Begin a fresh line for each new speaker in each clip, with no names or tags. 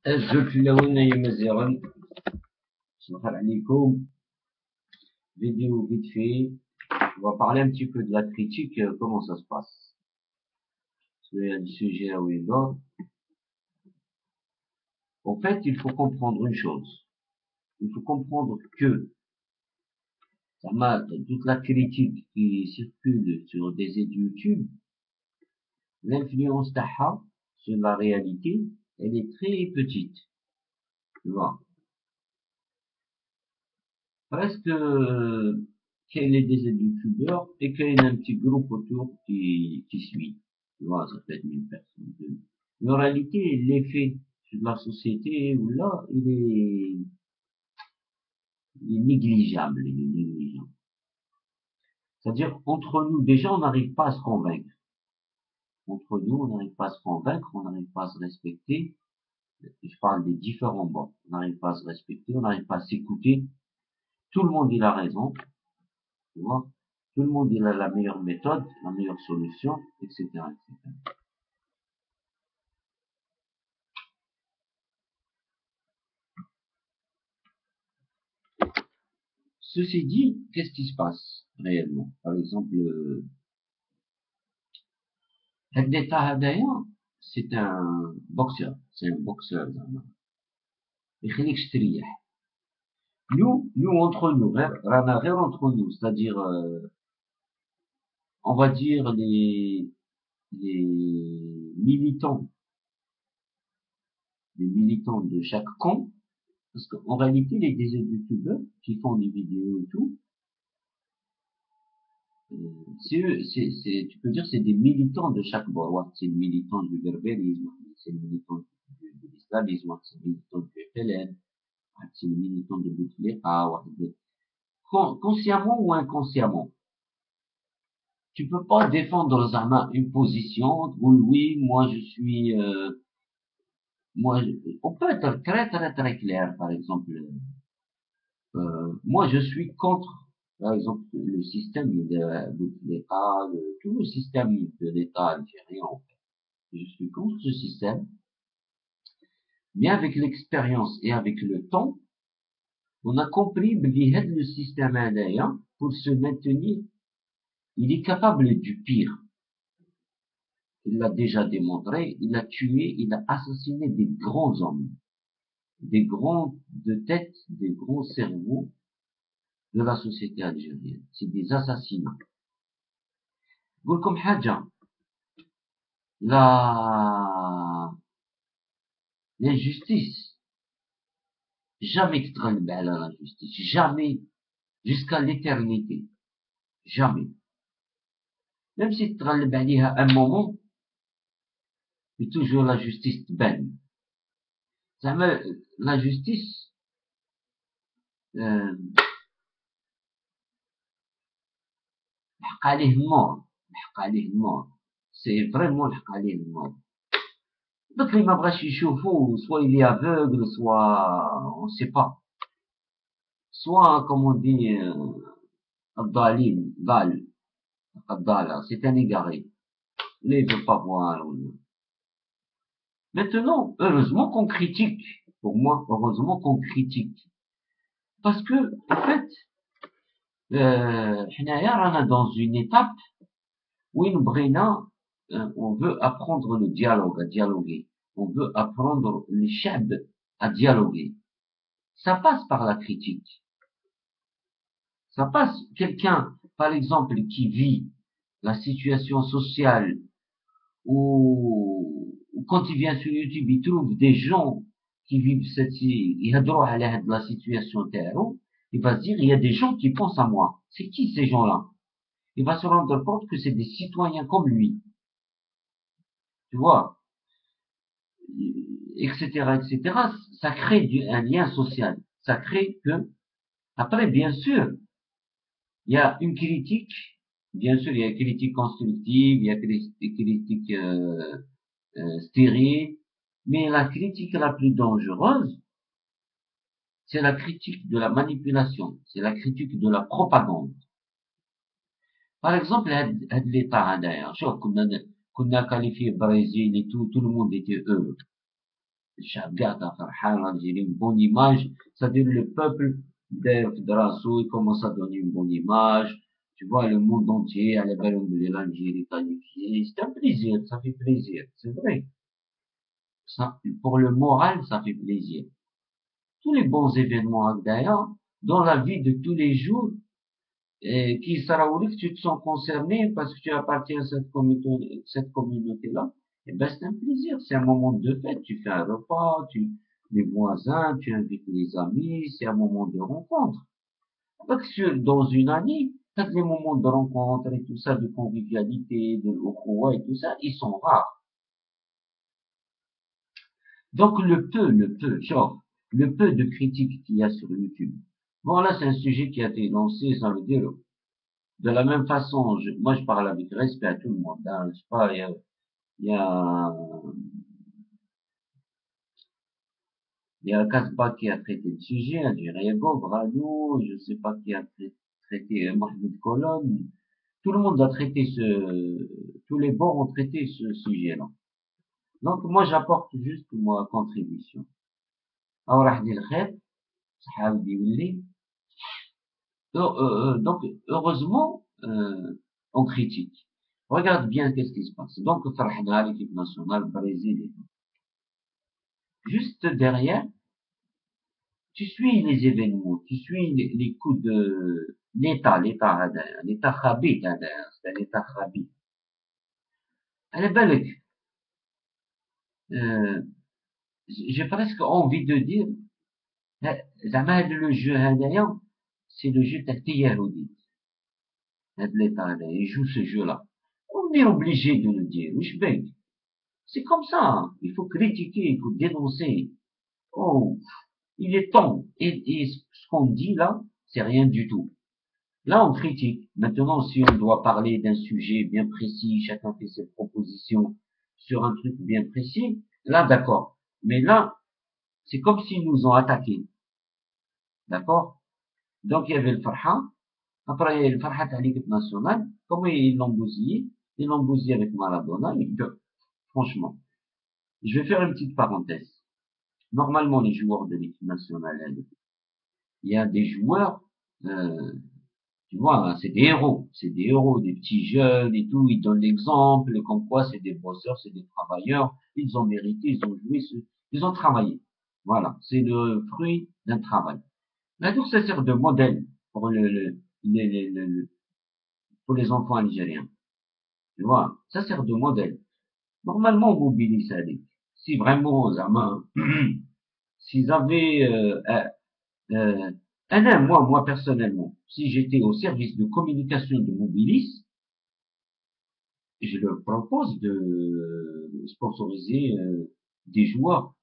الزوج الأولانية مزيان صباح عليكم. Vidéo vite fait. On va parler un petit peu de la critique, comment ça se passe. C'est un sujet à Windows. En fait, il faut comprendre une chose. Il faut comprendre que toute la critique qui circule sur des aides YouTube, l'influence d'Aha sur la réalité, elle est très petite. Tu vois. Presque qu'il y ait des youtubeurs et qu'il y ait un petit groupe autour qui suit. Tu vois, ça peut être 1000 personnes. Mais en réalité, l'effet sur la société, là, il est négligeable, il est négligeable. C'est-à-dire, entre nous, déjà, on n'arrive pas à se convaincre. Entre nous, on n'arrive pas à se convaincre, on n'arrive pas à se respecter. Je parle des différents bords. On n'arrive pas à se respecter, on n'arrive pas à s'écouter. Tout le monde, il a raison. Tu vois, tout le monde, il a la meilleure méthode, la meilleure solution, etc., etc. Ceci dit, qu'est-ce qui se passe réellement? Par exemple, Hedneta Hadaya, c'est un boxeur. C'est un boxeur. يخليك تستريح. Nous, entre nous, رانا غير entre nous, c'est-à-dire, on va dire les militants, les militants de chaque camp, parce qu'en réalité, les des youtubeurs qui font des vidéos et tout, tu peux dire, c'est des militants de chaque bord. C'est le militant du berbérisme, c'est le militant de l'islamisme, c'est le militant du FLN, c'est le militant de Bouteflika, consciemment ou inconsciemment. Tu peux pas défendre une position, oui, moi je suis, on peut être très très très clair, par exemple, moi je suis contre, par exemple, le système de l'État, tout le système de l'État algérien, en fait. Je suis contre ce système, mais avec l'expérience et avec le temps, on a compris que le système indien, pour se maintenir, il est capable du pire. Il l'a déjà démontré, il a tué, il a assassiné des grands hommes, des grands de tête, des grands cerveaux de la société algérienne. C'est des assassinats. نقول لكم حاجة، la l'injustice, jamais تتغلب على la justice, jamais, jusqu'à l'éternité, jamais. Même si تتغلب عليها un moment, mais toujours la justice تبان. زعما la justice, الحق عليه النور، الحق عليه النور. C'est vraiment الحق عليه النور. دوك اللي ما بغاش يشوفوا، soit il est aveugle, soit on sait pas. Soit, comme on dit, الضالين ضال الضالة, c'est un égaré. Il ne veut pas voir. Maintenant, heureusement qu'on critique. Pour moi, heureusement qu'on critique. Parce que, en fait, حنايا رانا dans une étape où on veut apprendre le dialogue, à dialoguer. On veut apprendre les chab à dialoguer. Ça passe par la critique. Ça passe, quelqu'un, par exemple, qui vit la situation sociale ou quand il vient sur YouTube, il trouve des gens qui vivent la situation terreau, il va se dire, il y a des gens qui pensent à moi. C'est qui ces gens-là? Il va se rendre compte que c'est des citoyens comme lui. Tu vois? Etc., etc. Ça crée un lien social. Ça crée que, après, bien sûr, il y a une critique. Bien sûr, il y a une critique constructive, il y a des critiques stériles, mais la critique la plus dangereuse, c'est la critique de la manipulation, c'est la critique de la propagande. Par exemple, l'État d'ailleurs, qu'on a qualifié Brésil et tout le monde était heureux. Chagat, Farhan, Algérie, une bonne image. C'est-à-dire le peuple d'Rassou, il commence à donner une bonne image. Tu vois, le monde entier, à la ballon de l'Algérie qualifiée. C'est un plaisir, ça fait plaisir, c'est vrai. Ça, pour le moral, ça fait plaisir. Tous les bons événements, d'ailleurs, dans la vie de tous les jours, et qui sera où tu te sens concerné parce que tu appartiens à cette communauté-là, et ben c'est un plaisir, c'est un moment de fête, tu fais un repas, les voisins, tu invites les amis, c'est un moment de rencontre. Parce que dans une année, tous les moments de rencontre et tout ça, de convivialité, de l'ukhuwa et tout ça, ils sont rares. Donc genre, le peu de critiques qu'il y a sur YouTube. Bon là, c'est un sujet qui a été lancé, ça veut dire de la même façon, moi je parle avec respect à tout le monde. Hein, je sais pas, il y a, il y a Kasbah qui a traité le sujet, Adjirego, Brano, je sais pas qui a traité Mahmoud Colonne. Tout le monde a traité tous les bords ont traité ce sujet-là. Donc moi j'apporte juste ma contribution. Alors, donc heureusement, on critique. Regarde bien qu'est-ce qui se passe. Donc, Farhana, l'équipe nationale, Brésil et tout. Juste derrière, tu suis les événements, tu suis les coups de l'État khabit, c'est un État khabit. على بالك, euh, j'ai presque envie de dire, زعما هذا le jeu هذايا, c'est le jeu تاع اليهودي. هذا l'État هذا, il joue ce jeu-là. On est obligé de le dire, وش بك. C'est comme ça, hein. Il faut critiquer, il faut dénoncer. Oh, il est temps. Et ce qu'on dit là, c'est rien du tout. Là, on critique. Maintenant, si on doit parler d'un sujet bien précis, chacun fait ses propositions sur un truc bien précis, là, d'accord. Mais là, c'est comme s'ils nous ont attaqués. D'accord? Donc, il y avait le Farha. Après, il y a le Farha de l'équipe nationale. Comment ils l'ont bousillé? Ils l'ont bousillé avec Maradona. Et que, franchement, je vais faire une petite parenthèse. Normalement, les joueurs de l'équipe nationale, il y a des joueurs, euh, tu vois, hein, c'est des héros, des petits jeunes et tout, ils donnent l'exemple, comme quoi c'est des bosseurs, c'est des travailleurs, ils ont mérité, ils ont joué, ils ont travaillé. Voilà, c'est le fruit d'un travail. Maintenant, ça sert de modèle pour pour les enfants algériens. Tu vois, ça sert de modèle. Normalement, on mobilise ça. Si vraiment, s'ils avaient Euh, moi personnellement, si j'étais au service de communication de Mobilis, je leur propose de sponsoriser des joueurs,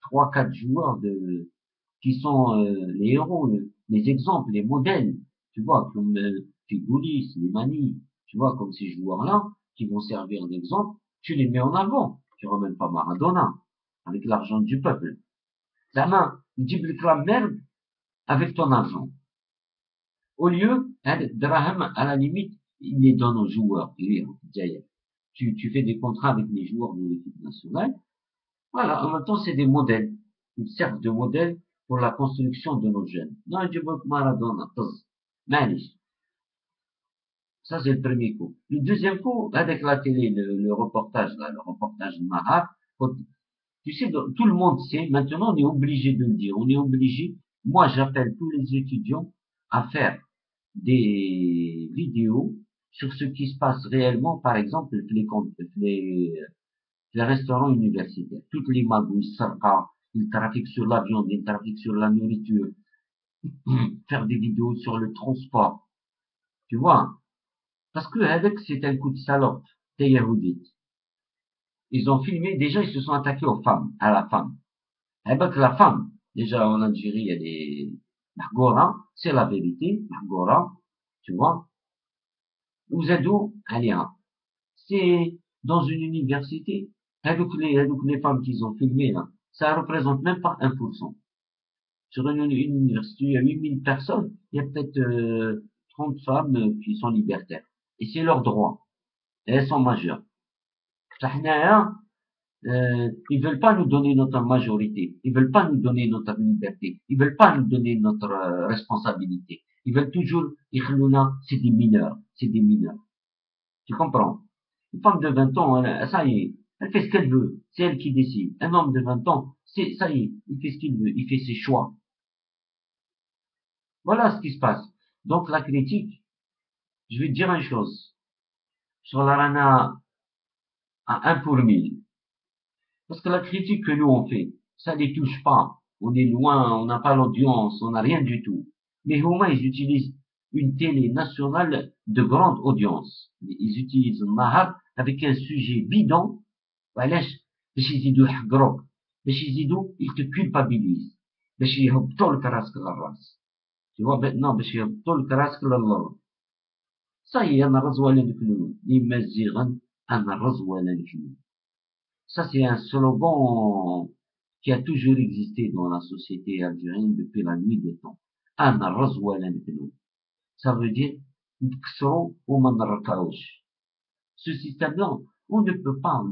trois, quatre joueurs qui sont les héros, les exemples, les modèles, tu vois, comme Figoulis, Slimani, tu vois, comme ces joueurs-là, qui vont servir d'exemple, tu les mets en avant. Tu ramènes pas Maradona, avec l'argent du peuple. La main, il dit la merde avec ton argent. Au lieu, Draham, à la limite, il les donne aux joueurs. Tu fais des contrats avec les joueurs de l'équipe nationale. Voilà, en même temps, c'est des modèles. Ils servent de modèle pour la construction de nos jeunes. Non, je veux que Maradona, Manish. Ça, c'est le premier coup. Le deuxième coup, avec la télé, le reportage, là, le reportage de Mahar, tu sais, tout le monde sait, maintenant, on est obligé de le dire. On est obligé. Moi, j'appelle tous les étudiants à faire des vidéos sur ce qui se passe réellement, par exemple, les restaurants universitaires. Toutes les magouilles, sarqa, ils trafiquent sur la viande, ils trafiquent sur la nourriture, faire des vidéos sur le transport. Tu vois? Parce que avec, c'est un coup de salope, des Yahoudites. Ils ont filmé, déjà, ils se sont attaqués aux femmes, à la femme. Avec la femme, déjà, en Algérie, elle est Margora, c'est la vérité, Margora, tu vois? Ouzadou, Alia. C'est dans une université, avec les femmes qu'ils ont filmées là, ça représente même pas 1%. Sur une université, il y a 8000 personnes, il y a peut-être 30 femmes qui sont libertaires. Et c'est leur droit. Et elles sont majeures. ils veulent pas nous donner notre majorité, ils veulent pas nous donner notre liberté, ils veulent pas nous donner notre responsabilité. Ils veulent toujours, c'est des mineurs, c'est des mineurs. Tu comprends? Une femme de 20 ans, ça y est, elle fait ce qu'elle veut, c'est elle qui décide. Un homme de 20 ans, ça y est, il fait ce qu'il veut, il fait ses choix. Voilà ce qui se passe. Donc la critique, je vais te dire une chose, sur la rana à 1 pour 1000. Parce que la critique que nous on fait, ça les touche pas. On est loin, on n'a pas l'audience, on n'a rien du tout. Mais au moins, ils utilisent une télé nationale de grande audience. Ils utilisent Nahar avec un sujet bidon. وعلاش باش يزيدوا يحقروك باش يزيدوا ils te culpabilisent باش يهبطوا لك راسك للراس tu vois maintenant باش يهبطوا لك راسك للارض صاي انا الرزوه للفنون لمزيغا انا الرزوه للفنون. Ça, c'est un slogan qui a toujours existé dans la société algérienne depuis la nuit des temps. Ana razwa lan fnoun. Ça veut dire, ntkesrou ou ma nrkawch. Ce système-là, on ne peut pas.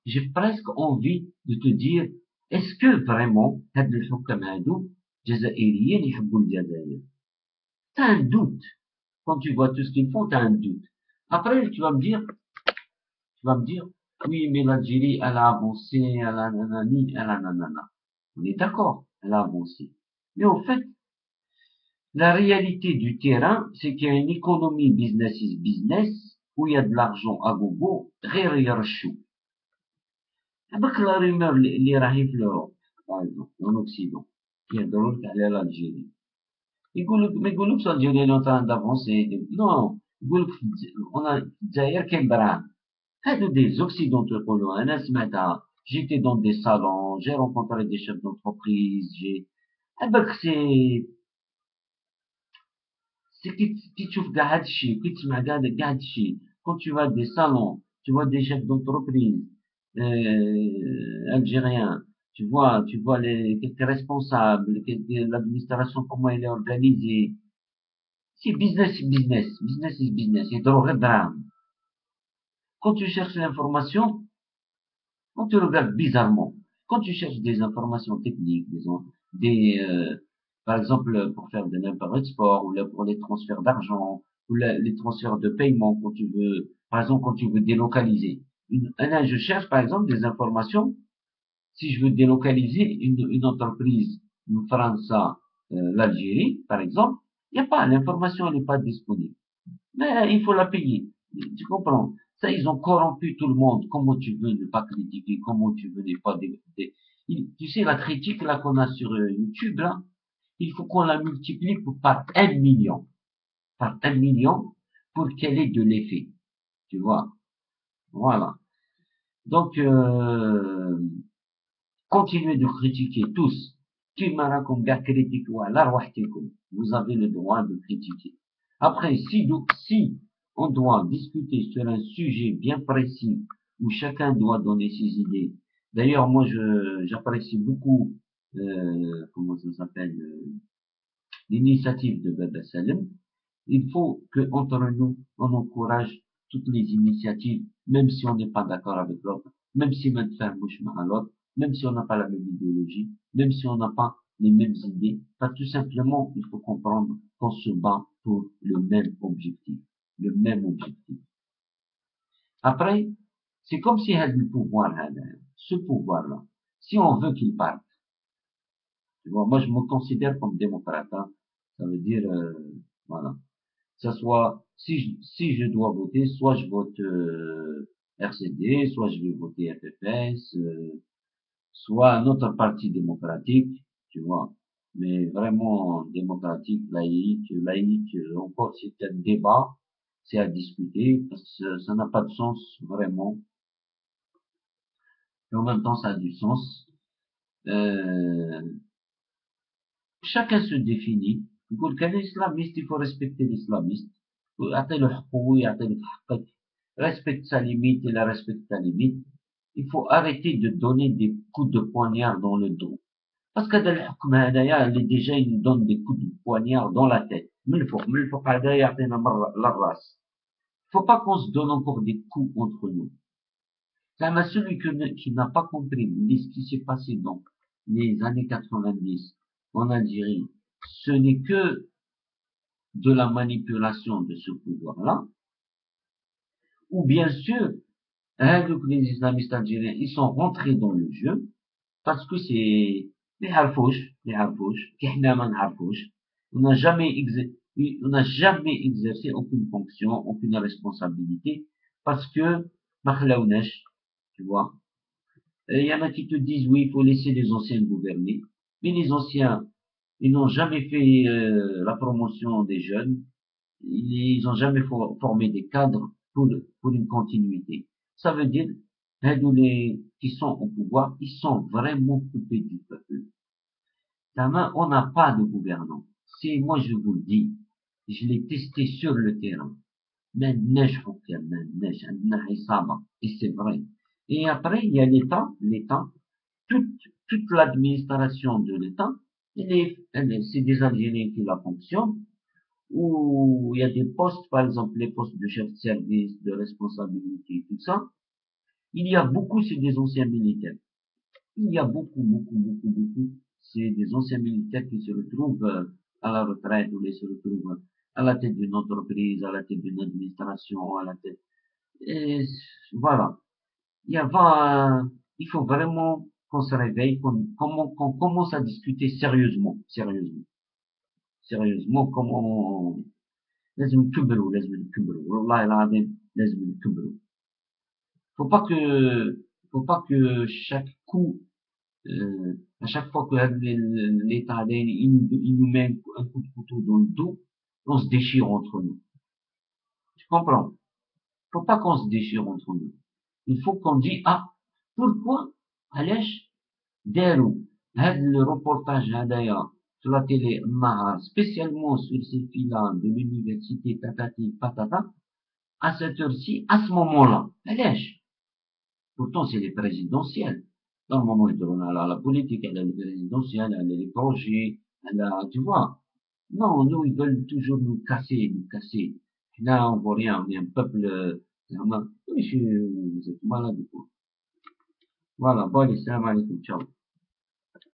J'ai presque envie de te dire, est-ce que vraiment, هاد الحكام هادو جزائريين يحبوا الجزائر؟ T'as un doute. Quand tu vois tout ce qu'ils font, t'as un doute. Après, tu vas me dire, oui, mais l'Algérie, elle a avancé, elle a nanani, elle a nanana. On est d'accord, elle a avancé. Mais au fait, la réalité du terrain, c'est qu'il y a une économie business is business, où il y a de l'argent à gogo, غير يرشو. Avec la rumeur, les راهي في l'Europe, par exemple, en Occident, يهضروا لك على l'Algérie. ما يقولكش الجزائر est en train d'avancer. Non, يقولك on a الجزائر كاين براهن. هادو des occidentaux يقولوا انا سمعتها. J'étais dans des salons, j'ai rencontré des chefs d'entreprise, c'est كي تشوف كاع هادشي كي تسمع كاع هادشي quand tu vas à des salons tu vois des chefs d'entreprise algériens tu vois les quelques responsables l'administration comment elle est organisée c'est business business business is business يضروا غير دراهم. Quand tu cherches l'information on te regarde bizarrement. Quand tu cherches des informations techniques, par exemple, pour faire de l'import-export, ou là, pour les transferts d'argent, ou les transferts de paiement, quand tu veux, par exemple, quand tu veux délocaliser. Là, je cherche, par exemple, des informations. Si je veux délocaliser une entreprise, une France, l'Algérie, par exemple, il n'y a pas, l'information, elle n'est pas disponible. Mais il faut la payer. Tu comprends? Ça, ils ont corrompu tout le monde. Comment tu veux ne pas critiquer? Comment tu veux ne pas Tu sais, la critique, là, qu'on a sur YouTube, là, il faut qu'on la multiplie par 1 million. Par 1 million pour qu'elle ait de l'effet. Tu vois? Voilà. Donc, continuez de critiquer tous. Vous avez le droit de critiquer. Après, si on doit discuter sur un sujet bien précis où chacun doit donner ses idées. D'ailleurs, moi, j'apprécie beaucoup, comment ça s'appelle, l'initiative de Baba Salem. Il faut que entre nous, on encourage toutes les initiatives, même si on n'est pas d'accord avec l'autre, même si on fait un bouchement à l'autre, même si on n'a pas la même idéologie, même si on n'a pas les mêmes idées. Parce que tout simplement, il faut comprendre qu'on se bat pour le même objectif. Le même objectif. Après, c'est comme si le pouvoir, ce pouvoir-là, si on veut qu'il parte, tu vois, moi je me considère comme démocrate, hein, ça veut dire, voilà, ça soit, si je dois voter, soit je vote RCD, soit je vais voter FFS, soit un autre parti démocratique, tu vois, mais vraiment démocratique, laïque, encore c'est un débat, c'est à discuter, parce que ça n'a pas de sens vraiment, et en même temps ça a du sens. Chacun se définit. يقول كان islamiste, il faut respecter l'islamiste. يعطي حقوقه يعطي حقك. Respecte sa limite, il respecte ta limite. Il faut arrêter de donner des coups de poignard dans le dos. Parce que dans le حكم هدايا اللي déjà il nous donne des coups de poignard dans la tête. من الفوق هذا يعطينا للراس. Il faut pas qu'on se donne encore des coups entre nous. Celui qui n'a pas compris ce qui s'est passé dans les années 90 en Algérie, ce n'est que de la manipulation de ce pouvoir-là, ou bien sûr, les islamistes algériens, ils sont rentrés dans le jeu, parce que c'est les harfouches, on n'a jamais exercé aucune fonction, aucune responsabilité, parce que, tu vois, il y en a qui te disent, oui, il faut laisser les anciens gouverner, mais les anciens, ils n'ont jamais fait la promotion des jeunes, ils n'ont jamais formé des cadres pour une continuité. Ça veut dire, les qui sont au pouvoir, ils sont vraiment coupés du peuple. On n'a pas de gouvernant. C'est, moi je vous le dis, je l'ai testé sur le terrain. Et c'est vrai. Et après, il y a l'État, toute l'administration de l'État, c'est des Algériens qui la fonctionnent, où il y a des postes, par exemple les postes de chef de service, de responsabilité, tout ça. Il y a beaucoup, c'est des anciens militaires. Il y a beaucoup. C'est des anciens militaires qui se retrouvent à la retraite, ou les se retrouvent à la tête d'une entreprise, à la tête d'une administration, à la tête. Et voilà. Il faut vraiment qu'on se réveille, qu'on commence à discuter sérieusement, comment لازم نكبروا والله العظيم لازم نكبروا. Faut pas que faut pas que chaque coup à chaque fois que l'État il nous met un coup de couteau dans le dos, on se déchire entre nous. Tu comprends? Faut pas qu'on se déchire entre nous. Il faut qu'on dise ah pourquoi علاش داروا هذا الروبورتاج هذايا sur la télé النهار spécialement sur ces filles-là de l'université tatati patata à cette heure-ci, à ce moment-là. علاش? Pourtant, c'est les présidentielles. Dans le moment où on a la politique, elle a les présidentielles, elle a les projets, elle a, tu vois. Non, nous, ils veulent toujours nous casser. Là, on voit rien, on est un peuple, oui, vous êtes malade, quoi. Voilà, bon, allez, salam alaikum, ciao.